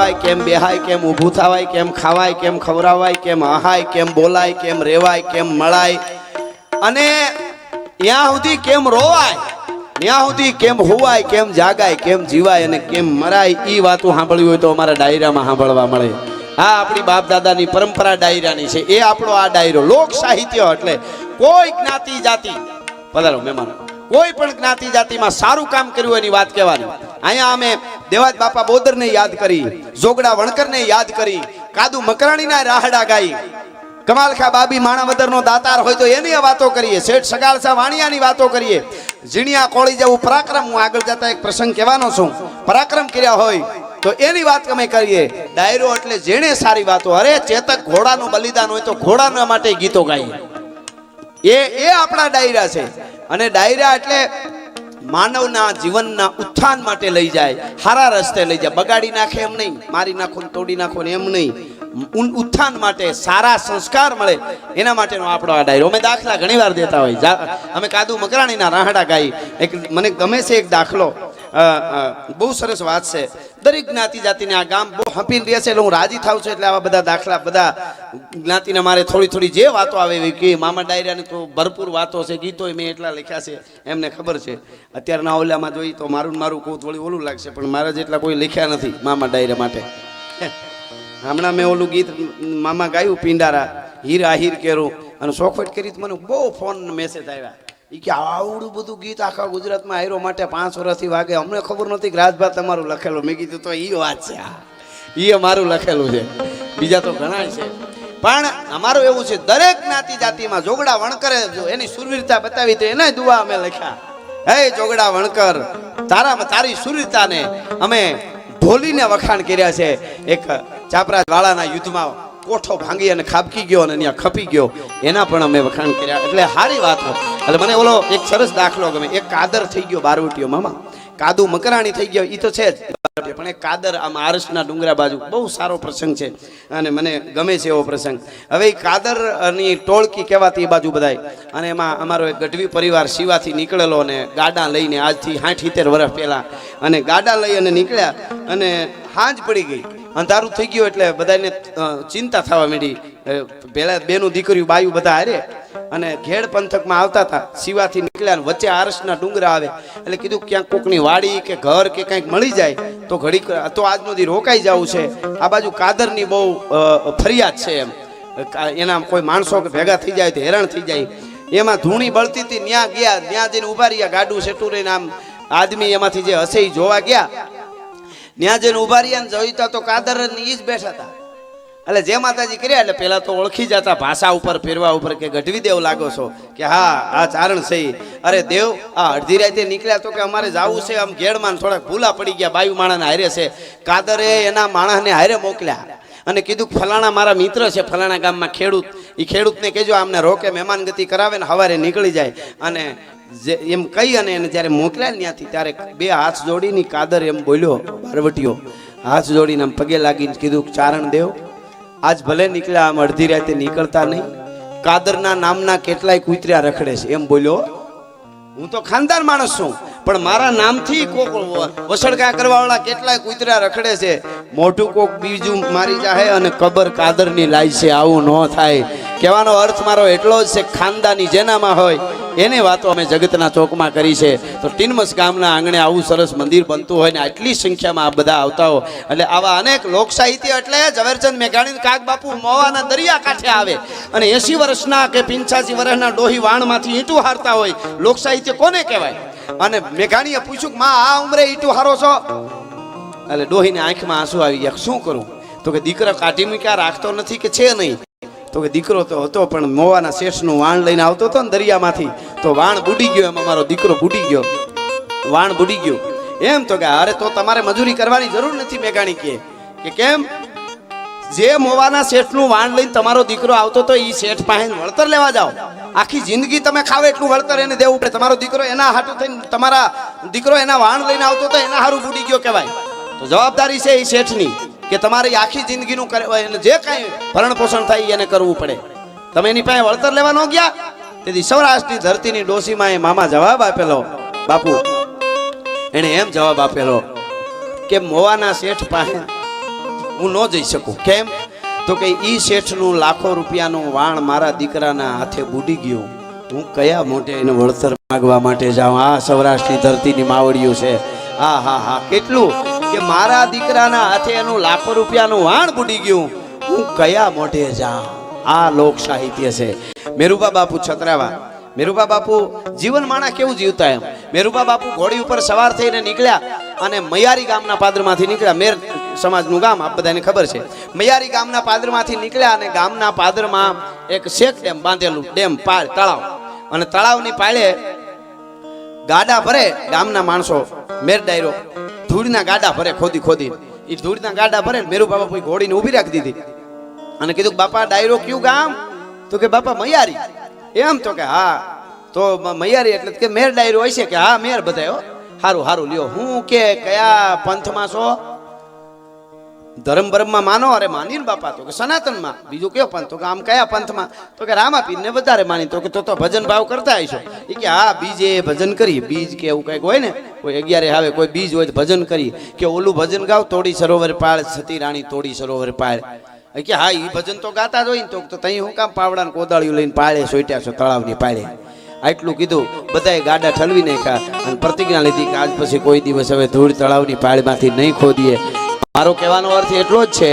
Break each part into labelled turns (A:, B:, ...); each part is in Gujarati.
A: નહાવાય, કેમ બેહાય, કેમ ઊભું થવાય, કેમ ખાવાય, કેમ ખવરાવાય, કેમ આહાય, કેમ બોલાય, કેમ રેવાય, કેમ મળાય, અને ત્યાં સુધી કેમ રોવાય, ત્યાં સુધી કેમ હોવાય, કેમ જાગાય, કેમ જીવાય અને કેમ મરાય. એ વાતો સાંભળવી હોય તો અમારા ડાયરામાં સાંભળવા મળે. આ આપણી બાપ દાદાની પરંપરા ડાયરાની છે. એ આપણો આ ડાયરો લોક સાહિત્ય એટલે કોઈ જ્ઞાતિ જાતિ, પધારો મહેમાન, કોઈ પણ જ્ઞાતિ જાતિમાં સારું કામ કર્યું એની વાત કહેવાની. અહીંયા અમે દેવાજ બાપા બોદરને યાદ કરી, જોગડા વણકરને યાદ કરી, કાદુ મકરાણીના રાહડા ગાઈ, કમાલખા બાબી માણાવદરનો દાતાર હોય તો એની વાતો કરીએ, શેઠ સગાળસા વાણિયાની વાતો કરીએ, ઝીણિયા કોળી જેવું પરાક્રમ. હું આગળ જતા એક પ્રસંગ કહેવાનો છું, પરાક્રમ કર્યા હોય તો એની વાત અમે કરીએ. ડાયરો એટલે જેણે સારી વાતો, અરે ચેતક ઘોડાનું બલિદાન હોય તો ઘોડાના માટે ગીતો ગાઈએ. એ આપણા ડાયરા છે. અને ડાયરા એટલે માનવના જીવનના ઉત્થાન માટે લઈ જાય, સારા રસ્તે લઈ જાય, બગાડી નાખે એમ નહીં, મારી નાખો ને તોડી નાખો ને એમ નહીં, ઉત્થાન માટે સારા સંસ્કાર મળે એના માટેનો આપણો આ ડાયરો. અમે દાખલા ઘણી વાર દેતા હોય. અમે કાદુ મકરાણીના રાહડા ગાઈ. એક મને ગમે છે એક દાખલો, બહુ સરસ વાત છે. દરેક જ્ઞાતિ જાતિને આ ગામ બહુ હપીને રહે છે એટલે હું રાજી થાઉં છું. એટલે આવા બધા દાખલા બધા જ્ઞાતિને મારે થોડી થોડી જે વાતો આવે એવી કે મામા ડાયરાની તો ભરપૂર વાતો છે, ગીતો મેં એટલા લખ્યા છે, એમને ખબર છે. અત્યારના ઓલામાં જોઈ તો મારું કહું થોડી ઓલું લાગશે, પણ મારા જેટલા કોઈ લખ્યા નથી મામા ડાયરા માટે. હમણાં મેં ઓલું ગીત મામા ગાયું, પિંડારા હીર આહીર કેરું, અને સોખવટ કરી તો મને બહુ ફોન મેસેજ આવ્યા. એ કે આવડું બધું ગીત આખા ગુજરાતમાં આયરો માટે 5 વર્ષથી વાગે, અમને ખબર નથી કે રાજભા તમારું લખેલું. મેં કીધું તો એ વાત છે, એ મારું લખેલું છે, બીજા તો ઘણા છે. પણ અમારું એવું છે, દરેક જ્ઞાતિ જાતિમાં જોગડા વણકરે એની સુરવીરતા બતાવી તો એના દુઆ અમે લખ્યા. હે જોગડા વણકર, તારી સુરવીરતાને અમે ઢોલીને વખાણ કર્યા છે. એક ચાપરા વાળાના યુદ્ધમાં કોઠો ભાંગી અને ખાબકી ગયો અને ત્યાં ખપી ગયો, એના પણ અમે વખાણ કર્યા. એટલે સારી વાત હોય. એટલે મને ઓલો એક સરસ દાખલો ગમે. એક કાદર થઈ ગયો બારવટીયો, મામા કાદુ મકરાણી થઈ ગયો, એ તો છે જ, પણ એક કાદર આમ આરસના ડુંગરા બાજુ, બહુ સારો પ્રસંગ છે અને મને ગમે છે એવો પ્રસંગ. હવે એ કાદરની ટોળકી કહેવાતી એ બાજુ બધાય, અને એમાં અમારો એક ગઢવી પરિવાર શિવાથી નીકળેલો અને ગાડા લઈને, આજથી 60-70 વર્ષ પહેલા, અને ગાડા લઈ અને નીકળ્યા અને હાંજ પડી ગઈ, અંધારું થઈ ગયું. એટલે બધાને ચિંતા થવા માંડી. પહેલા બેનું દીકરીઓ બાયું બધા હારે અને ઘેડ પંથકમાં આવતા હતા. શિવાથી નીકળ્યા, વચ્ચે આરસના ડુંગરા આવે એટલે કીધું ક્યાંક કોકની વાડી કે ઘર કે કંઈક મળી જાય તો ઘડીક તો આજનો દી રોકાઈ જવું છે. આ બાજુ કાદરની બહુ ફરિયાદ છે, એમ એના કોઈ માણસો કે ભેગા થઈ જાય તો હેરાન થઈ જાય. એમાં ધૂણી બળતી હતી, ત્યાં ગયા, ત્યાં જઈને ઉભા રહ્યા, ગાડું સેટું રહીને આમ આદમી એમાંથી જે હશે એ જોવા ગયા. ત્યાં જઈને ઉભા રહ્યા ને જોઈતા તો કાદર ઈ જ બેઠા હતા. એટલે જે માતાજી કર્યા એટલે પેલા તો ઓળખી જતા, ભાષા ઉપર ફેરવા ઉપર કે ગઢવી દેવ લાગો છો, કે હા આ ચારણ છે. અરે દેવ, આ અડધી રાતે નીકળ્યા તો કે અમારે જવું છે આમ ઘેડમાં, થોડાક ભૂલા પડી ગયા, બાયુ માણસને હારે છે. કાદરે એના માણસને હારે મોકલ્યા અને કીધું ફલાણા મારા મિત્ર છે ફલાણા ગામમાં ખેડૂત, એ ખેડૂતને કહેજો આમને રોકે, મહેમાન ગતિ કરાવે ને સવારે નીકળી જાય. અને એમ કહી અને એને જ્યારે મોકલ્યા ને ત્યાંથી, ત્યારે 2 હાથ જોડીને કાદર એમ બોલ્યો, બારવટીયો હાથ જોડીને આમ પગે લાગીને કીધું, ચારણ દેવ, આજ ભલે નીકળ્યા, આમ અડધી રાતે નીકળતા નહીં. કાદરના નામના કેટલાય કૂતર્યા રખડે છે એમ બોલ્યો. હું તો ખાનદાર માણસ છું, પણ મારા નામથી કોક વસડકા કરવા વાળા કેટલાય કૂતર્યા રખડે છે. મોઢું કોક બીજું મારી જાય અને કબર કાદરની લાય છે, આવું ન થાય. કહેવાનો અર્થ મારો એટલો જ છે, ખાનદાની જેનામાં હોય એની વાતો અમે જગતના ચોકમાં કરી છે. તો ટીનમસ ગામના આંગણે આવું સરસ મંદિર બનતું હોય ને આટલી સંખ્યામાં આ બધા આવતા હોય, એટલે આવા અનેક લોક સાહિત્ય. એટલે ઝવેરચંદ મેઘાણી કાગ બાપુ મોવાના દરિયા કાંઠે આવે અને 80 વર્ષના કે 85 વર્ષના ડોહી વાણમાંથી ઈંટું હારતા હોય, લોક સાહિત્ય કોને કહેવાય? અને મેઘાણીએ પૂછ્યું કે માં આ ઉંમરે ઈંટું હારો છો? એટલે ડોહીને આંખમાં આંસુ આવી ગયા. શું કરું? તો કે દીકરો કાઢી મૂક્યા, રાખતો નથી કે છે નહીં? તો કે દીકરો તો હતો, પણ મોવાના શેષનું વાણ લઈને આવતો હતો ને દરિયામાંથી, તો વાણ બુડી ગયો. એમાં મારો દીકરો બુડી ગયો, વાણ બુડી ગયો. એમ તો કે અરે તો તમારે મજૂરી કરવાની જરૂર નથી. મેઘાણી કે કેમ? જે મોવાના શેઠનું વાણ લઈને તમારો દીકરો આવતો તો એ શેઠ પાસે વળતર લેવા જાઓ. આખી જિંદગી તમે ખાવ એટલું વળતર એને દેવું પડે. તમારો દીકરો એના હાટું થઈને, તમારા દીકરો એના વાણ લઈને આવતો તો એના હારું બુડી ગયો કહેવાય. તો જવાબદારી છે એ શેઠની કે તમારી આખી જિંદગીનું જે કાંઈ ભરણ પોષણ થાય એને કરવું પડે. તમે એની પાસે વળતર લેવા ન ગયા. તેથી સૌરાષ્ટ્રની ધરતીની ડોસીમાં એ મામા જવાબ આપેલો, બાપુ એને એમ જવાબ આપેલો કે મોવાના શેઠ પાસે હું ન જઈ શકું. કેમ? તો કે ઈ શેઠનું લાખો રૂપિયાનું વાણ મારા દીકરાના હાથે બુડી ગયું. હું કયા મોઢે એને વળતર માંગવા માટે જાઉં? આ સૌરાષ્ટ્રની ધરતીની માવડીઓ છે. હા હા હા, કેટલું કે મારા દીકરાના હાથે એનું લાખો રૂપિયાનું વાણ બુડી ગયું. હું કયા મોઢે જાઉં? આ લોક સાહિત્ય છે. મેરુબા બાપુ છત્રાવા. મેરુબા બાપુ જીવન માણા કેવું જીવતા એમ. મેરુબા બાપુ ઘોડી ઉપર સવાર થઈને નીકળ્યા અને મૈયારી ગામના પાદરમાંથી નીકળ્યા. મેર સમાજનું ગામ આપ બધાને ખબર છે. મૈયારી ગામના પાદરમાંથી નીકળ્યા અને ગામના પાદરમાં એક શેક ડેમ બાંધેલું, ડેમ પાળ તળાવ, અને તળાવની પાળે ગાડા ભરે ગામના માણસો. મેર ડાયરો ધૂળના ગાડા ભરે, ખોદી ખોદી એ ધૂળના ગાડા ભરે. મેરુબા બાપુ ઘોડીને ઊભી રાખી દીધી અને કીધું બાપા ડાયરો કયું ગામ? તો કે બાપા મૈયારી. એમ? તો કે હા. તો મૈયારી એટલે કે મેર ડાયરો હોય છે કે હા મેર બધાય હો. હારું હારું લ્યો. હું કે કયા પંથમાં છો? ધર્મ બરમમાં માનો? અરે માની ને બાપા. તો કે સનાતનમાં. બીજું કયો પંથ? તો કે આમ કયા પંથમાં? તો કે રામાપીર ને વધારે માની. તો કે તો ભજન ભાવ કરતા હશો. એ કે હા બીજે ભજન કરી. બીજ કે એવું કઈક હોય ને, કોઈ 11 આવે કોઈ બીજ હોય તો ભજન કરી. કે ઓલું ભજન ગાવ, તોડી સરોવર પાળ સતી રાણી તોડી સરોવર પાળ. કે હા ઈ ભજન તો ગાતા જ હોય ને. તો તઈ હું કામ પાવડા કોદાળીઓ લઈને પાળે સોટ્યા છો તળાવની પાળે? આટલું કીધું. બધાએ ગાડા ઠલવી નાખ્યા અને પ્રતિજ્ઞા લીધી કે આજ પછી કોઈ દિવસ હવે ધૂળ તળાવની પાળમાંથી નહીં ખોદીએ. મારો કહેવાનો અર્થ એટલો જ છે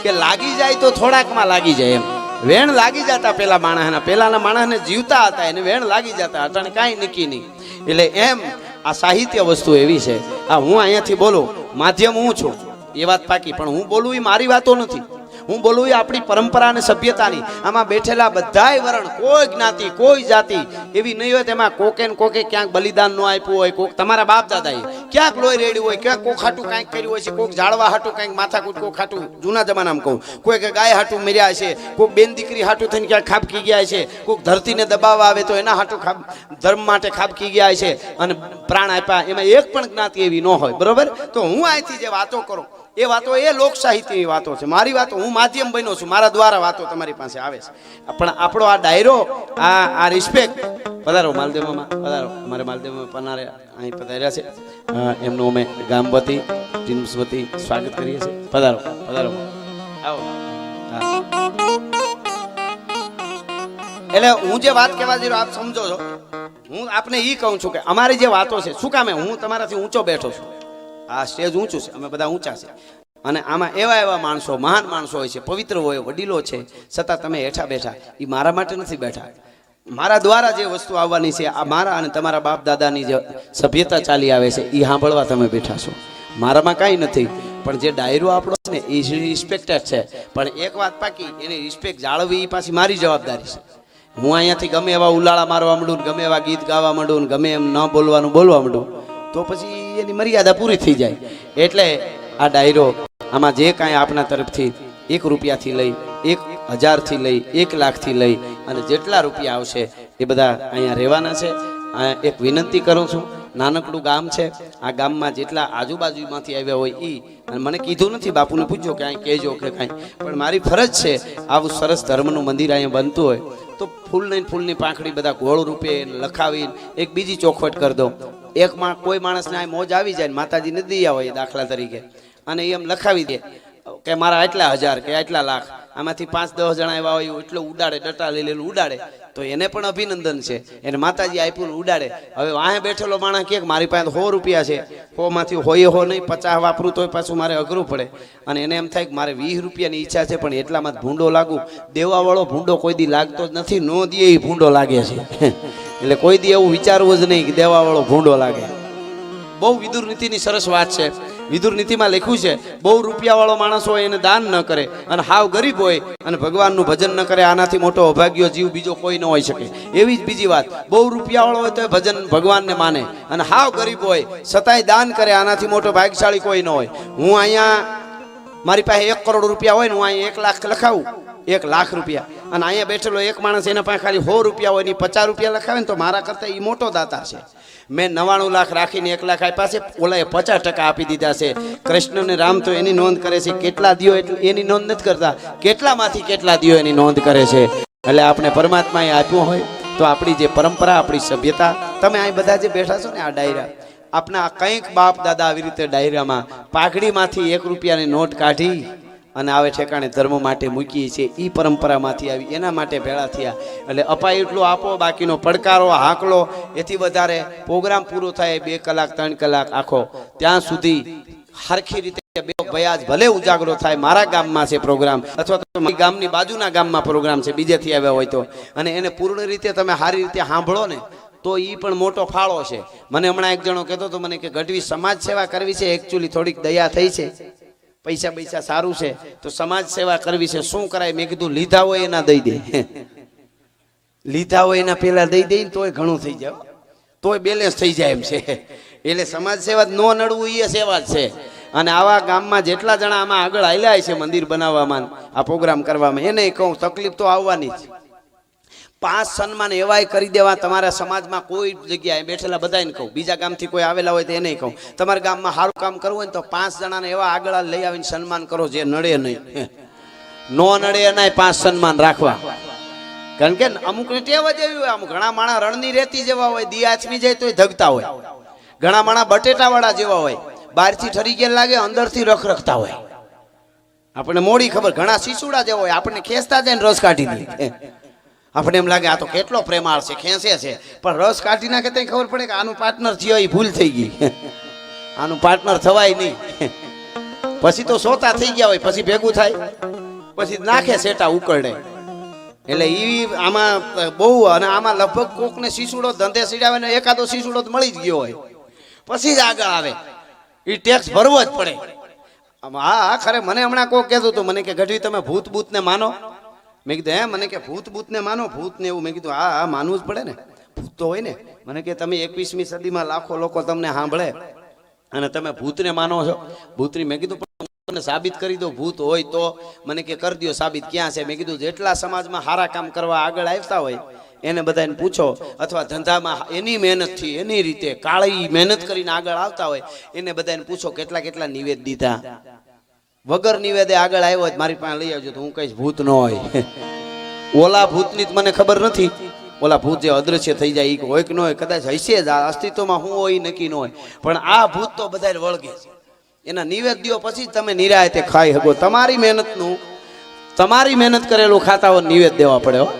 A: કે લાગી જાય તો થોડાકમાં લાગી જાય એમ. વેણ લાગી જતા પેલા માણસના, પેલાના માણસને જીવતા હતા એને વેણ લાગી જતા, અટાણે કાંઈ નક્કી નહીં. એટલે એમ આ સાહિત્ય વસ્તુ એવી છે. આ હું અહીંયાથી બોલું, માધ્યમ હું છું એ વાત પાકી, પણ હું બોલું એ મારી વાતો નથી. હું બોલું એ આપણી પરંપરા અને સભ્યતાની. આમાં બેઠેલા બધાય વરણ, કોઈ જ્ઞાતિ કોઈ જાતિ એવી નહીં હોય તેમાં કોકે ને કોકે ક્યાંક બલિદાન ન આપ્યું હોય, કોક તમારા બાપ દાદાએ ક્યાંક લોહી રેડ્યું હોય, ક્યાંક કોક હાટું કાંઈક કર્યું હોય છે, કોક જાળવા હાટું કાંઈક માથાકૂટ, કોક હાટું જૂના જમાનામાં કહું કોઈ કે ગાય હાટું મર્યા છે, કોક બેન દીકરી હાટું થઈને ક્યાંક ખાબકી ગયા છે, કોક ધરતીને દબાવવા આવે તો એના હાટું ધર્મ માટે ખાબકી ગયા છે અને પ્રાણ આપ્યા. એમાં એક પણ જ્ઞાતિ એવી ન હોય. બરોબર? તો હું અહીંથી જે વાતો કરું એ વાતો એ લોક સાહિત્યની વાતો છે. મારી વાતો, હું માધ્યમ બન્યો છું, મારા દ્વારા વાતો તમારી પાસે આવે છે. પણ આપણો આ ડાયરો, આ રિસ્પેક્ટ. પધારો માલદેવમાં, પધારો. અમારે માલદેવમાં પનારે અહીં પધાર્યા છે. એમનું અમે ગામ વતી ટીમ્સ વતી સ્વાગત કરીએ છીએ. પધારો પધારો, આવો. એટલે હું જે વાત કહેવા જઈ રહ્યો આપ સમજો છો. હું આપને એ કહું છું કે અમારી જે વાતો છે, શું કામે હું તમારાથી ઊંચો બેઠો છું, આ સ્ટેજ ઊંચું છે, અમે બધા ઊંચા છે, અને આમાં એવા એવા માણસો, મહાન માણસો હોય છે, પવિત્ર હોય, વડીલો છે, છતાં તમે હેઠા બેઠા. એ મારા માટે નથી બેઠા. મારા દ્વારા જે વસ્તુ આવવાની છે, આ મારા અને તમારા બાપ દાદાની જે સભ્યતા ચાલી આવે છે એ સાંભળવા તમે બેઠા છો. મારામાં કાંઈ નથી, પણ જે ડાયરો આપણો છે ને એ રિસ્પેક્ટેડ છે. પણ એક વાત પાકી, એની રિસ્પેક્ટ જાળવવી એ પાછી મારી જવાબદારી છે. હું અહીંયાથી ગમે એવા ઉલાળા મારવા માંડું, ગમે એવા ગીત ગાવા માંડું, ગમે એમ ન બોલવા માંડું તો પછી એની મર્યાદા પૂરી થઈ જાય. એટલે આ ડાયરો, આમાં જે કાંઈ આપણા તરફથી 1 રૂપિયાથી લઈ 1000થી લઈ 1 લાખથી લઈ અને જેટલા રૂપિયા આવશે એ બધા અહીંયા રહેવાના છે. એક વિનંતી કરું છું, નાનકડું ગામ છે, આ ગામમાં જેટલા આજુબાજુમાંથી આવ્યા હોય એ, અને મને કીધું નથી, બાપુને પૂછજો કે અહીં કહેજો કે કાંઈ, પણ મારી ફરજ છે આવું સરસ ધર્મનું મંદિર અહીંયા બનતું હોય તો ફૂલની પાંખડી બધા ગોળ રૂપે લખાવીને એક બીજી ચોખવટ કરી દો. એકમાં કોઈ માણસને આ મોજ આવી જાય, માતાજી નદી હોય દાખલા તરીકે, અને એમ લખાવી દે કે મારા આટલા 1000 કે આટલા લાખ, આમાંથી 5-10 જણા એવા હોય એટલો ઉડાડે, ડટા લઈ લેલું ઉડાડે, તો એને પણ અભિનંદન છે, એને માતાજી આપ્યું ઉડાડે. હવે વાહે બેઠેલો માણસ કે મારી પાસે 100 રૂપિયા છે, 100માંથી હોય નહીં, 50 વાપરું તોય પાછું મારે અઘરું પડે, અને એને એમ થાય કે મારે 20 રૂપિયાની ઈચ્છા છે પણ એટલામાં ભૂંડો લાગુ. દેવાવાળો ભૂંડો કોઈ દી લાગતો જ નથી, નો દે એ ભૂંડો લાગે છે. એટલે કોઈ દી એવું વિચારવું જ નહીં કે દેવાવાળો ભૂંડો લાગે. બહુ વિદુર નીતિની સરસ વાત છે. વિદુર નીતિમાં લખ્યું છે, બહુ રૂપિયાવાળો માણસ હોય એને દાન ન કરે, અને હાવ ગરીબ હોય અને ભગવાનનું ભજન ન કરે, આનાથી મોટો અભાગ્યો જીવ બીજો કોઈ ન હોઈ શકે. એવી જ બીજી વાત, બહુ રૂપિયાવાળો હોય તો ભજન ભગવાનને માને, અને હાવ ગરીબ હોય છતાંય દાન કરે, આનાથી મોટો ભાગ્યશાળી કોઈ ન હોય. હું અહીંયા મારી પાસે 1 કરોડ રૂપિયા હોય ને હું અહીંયા 1 લાખ લખાવું, 1 લાખ રૂપિયા, અને અહીંયા બેઠેલો એક માણસ એના પાસે ખાલી 100 રૂપિયા હોય ને 50 રૂપિયા લખાવે ને તો મારા કરતા એ મોટો દાતા છે. મેં 99 લાખ રાખીને 1 લાખ આપ્યા છે, ઓલાએ 50% આપી દીધા છે. કૃષ્ણ ને રામ તો એની નોંધ કરે છે, કેટલા દિયો એટલું એની નોંધ નથી કરતા, કેટલામાંથી કેટલા દિયો એની નોંધ કરે છે. એટલે આપણે પરમાત્માએ આપ્યું હોય તો આપણી જે પરંપરા, આપણી સભ્યતા, તમે અહીં બધા જે બેઠા છો ને આ ડાયરા, આપના કંઈક બાપ દાદા આવી રીતે ડાયરામાં પાઘડીમાંથી 1 રૂપિયાની નોટ કાઢી અને આવે ઠેકાણે ધર્મ માટે મૂકીએ છીએ એ પરંપરામાંથી આવી એના માટે ભેળા થયા એટલે અપાય એટલું આપો બાકીનો પડકારો હાકલો એથી વધારે પ્રોગ્રામ પૂરો થાય 2 કલાક 3 કલાક આખો ત્યાં સુધી હરખી રીતે બે ભયાજ ભલે ઉજાગરો થાય મારા ગામમાં છે પ્રોગ્રામ અથવા તો મારી ગામની બાજુના ગામમાં પ્રોગ્રામ છે બીજેથી આવ્યા હોય તો અને એને પૂર્ણ રીતે તમે સારી રીતે સાંભળો ને તો એ પણ મોટો ફાળો છે મને હમણાં એક જણો કહેતો હતો મને કે ગઢવી સમાજ સેવા કરવી છે એકચ્યુઅલી થોડીક દયા થઈ છે પૈસા સારું છે તો સમાજ સેવા કરવી છે શું કરાય મેં કીધું લીધા હોય એના દઈ દે લીધા હોય એના પેલા દઈ દે તોય ઘણું થઈ જાય તોય બેલેન્સ થઈ જાય એમ છે એટલે સમાજ સેવા ન નડવું એ સેવા જ છે અને આવા ગામમાં જેટલા જણા આમાં આગળ આલ્યા છે મંદિર બનાવવામાં આ પ્રોગ્રામ કરવામાં એને કહું તકલીફ તો આવવાની જ 5 સન્માન એવાય કરી દેવા તમારા સમાજમાં કોઈ જગ્યાએ બેઠેલા બધાને કહું બીજા ગામથી કોઈ આવેલા હોય તો એને કહું તમારા ગામમાં સારું કામ કરવું હોય ને તો 5 જણાને એવા આગળ લઈ આવીને સન્માન કરો જે નડે નહીં નો નડે એના 5 સન્માન રાખવા કારણ કે અમુક ને ટેવ જ એવી હોય અમુક ઘણા માણસ રણની રેતી જેવા હોય દી આચમી જાય તોય ધગતા હોય ઘણા માણસ બટેટા વાળા જેવા હોય બહારથી ઠરી ગયા લાગે અંદરથી રખરખતા હોય આપણને મોડી ખબર ઘણા શીશુડા જેવા હોય આપણને ખેંચતા જાય ને રસ કાઢી દે આપણે એમ લાગે આ તો કેટલો પ્રેમાળ છે ખેંચે છે પણ રસ કાઢી નાખે તો ખબર પડે કે આનું પાર્ટનર થયો એ ભૂલ થઈ ગઈ આનું પાર્ટનર થવાય નહીં પછી તો સોતા થઈ ગયા હોય પછી ભેગું થાય પછી નાખે સેટા ઉકળે એટલે ઈ આમાં બહુ અને આમાં લગભગ કોકને શીશુડો ધંધે સીડાવે ને એકાદો શીશુડો તો મળી જ ગયો હોય પછી જ આગળ આવે એ ટેક્સ ભરવો જ પડે હા ખરે મને હમણાં કોક કહેતું હતું મને કે ગઢવી તમે ભૂત ને માનો મેં કીધું હે મને કે ભૂત ને માનો ભૂત ને એવું મેં કીધું હા માનવું જ પડે ને ભૂત તો હોય ને મને કે તમે 21મી સદીમાં લાખો લોકો તમને સાંભળે અને તમે ભૂતને માનો છો ભૂતની મેં કીધું પણ મને સાબિત કરી દો ભૂત હોય તો મને કે કરી દો સાબિત ક્યાં છે મેં કીધું જેટલા સમાજમાં સારા કામ કરવા આગળ આવતા હોય એને બધાને પૂછો અથવા ધંધામાં એની મહેનતથી એની રીતે કાળી મહેનત કરીને આગળ આવતા હોય એને બધાને પૂછો કેટલા નિવેદ દીધા વગર નિવેદે આગળ આવ્યો હોય મારી પાસે લઈ આવજો તો હું કહીશ ભૂત ન હોય ઓલા ભૂતની મને ખબર નથી ઓલા ભૂત જે અદ્રશ્ય થઈ જાય એ હોય કે ન હોય કદાચ હશે જ આ અસ્તિત્વમાં હું હોય નક્કી ન હોય પણ આ ભૂત તો બધાને વળગે છે એના નિવેદ દો પછી તમે નિરાયતે ખાઈ શકો તમારી મહેનત કરેલું ખાતા હોય નિવેદ દેવા પડે હો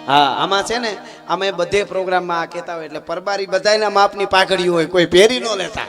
A: હા આમાં છે ને અમે બધે પ્રોગ્રામમાં કહેતા હોય એટલે પરબારી બધાના માપની પાઘડી હોય કોઈ પહેરી ન લેતા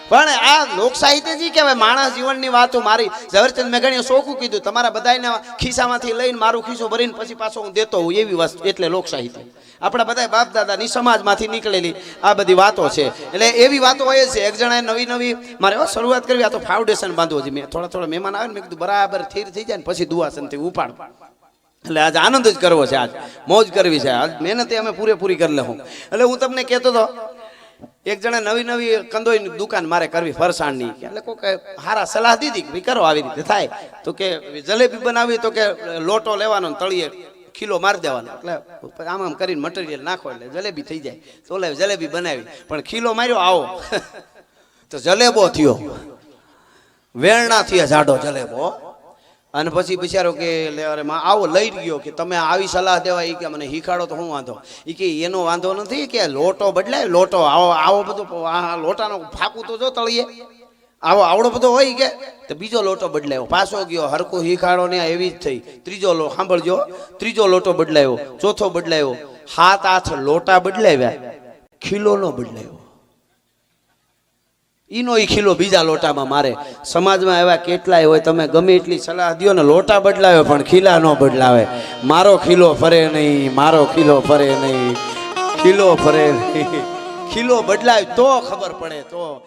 A: પણ આ લોક સાહિત્યજી કહેવાય માણસ જીવનની વાતો મારી ઝવેરચંદ મેઘાણીએ શોખું કીધું તમારા બધાના ખિસ્સામાંથી લઈને મારું ખિસ્સો ભરીને પછી પાછો હું દેતો હોઉં એવી વસ્તુ એટલે લોક સાહિત્ય આપણા બધા બાપ દાદાની સમાજમાંથી નીકળેલી આ બધી વાતો છે એટલે એવી વાતો હોય છે એક જણાએ નવી મારે શરૂઆત કરવી આ તો ફાઉન્ડેશન બાંધવો છે મેં થોડા મહેમાન આવે ને મેં કીધું બરાબર થીર થઈ જાય ને પછી દુઆસનથી ઉપાડ એટલે આજ આનંદ જ કરવો છે આજ મોજ કરવી છે આજ મહેનતે અમે પૂરેપૂરી કરી લઉં એટલે હું તમને કહેતો હતો એક જણા નવી કંદોઈની દુકાન મારે કરવી ફરસાણની એટલે કોઈ હારા સલાહ દીધી કે કરો આવી રીતે થાય તો કે જલેબી બનાવી તો કે લોટો લેવાનો તળીએ ખીલો મારી દેવાનો એટલે આમ કરીને મટીરિયલ નાખો એટલે જલેબી થઈ જાય તો જલેબી બનાવી પણ ખીલો માર્યો આવો તો જલેબો થયો વેરણા થયા જાડો જલેબો અને પછી બિચારો કે અરે આવો લઈ ગયો કે તમે આવી સલાહ દેવા એ કે મને શીખાડો તો શું વાંધો એ કે એનો વાંધો નથી કે લોટો બદલાય લોટો આવો બધો લોટાનો ફાકું તો જો તળીએ આવડો બધો હોય કે તો બીજો લોટો બદલાયો પાછો ગયો હરકો શીખાડો ને એવી જ થઈ ત્રીજો લોટો બદલાયો ચોથો બદલાયો 7-8 લોટા બદલાવ્યા ખીલો નો બદલાયો ઈનો ઈ ખીલો બીજા લોટામાં મારે સમાજમાં એવા કેટલાય હોય તમે ગમે એટલી સલાહ દો ને લોટા બદલાવે પણ ખીલા ન બદલાવે મારો ખીલો ફરે નહીં ખીલો બદલાય તો ખબર પડે તો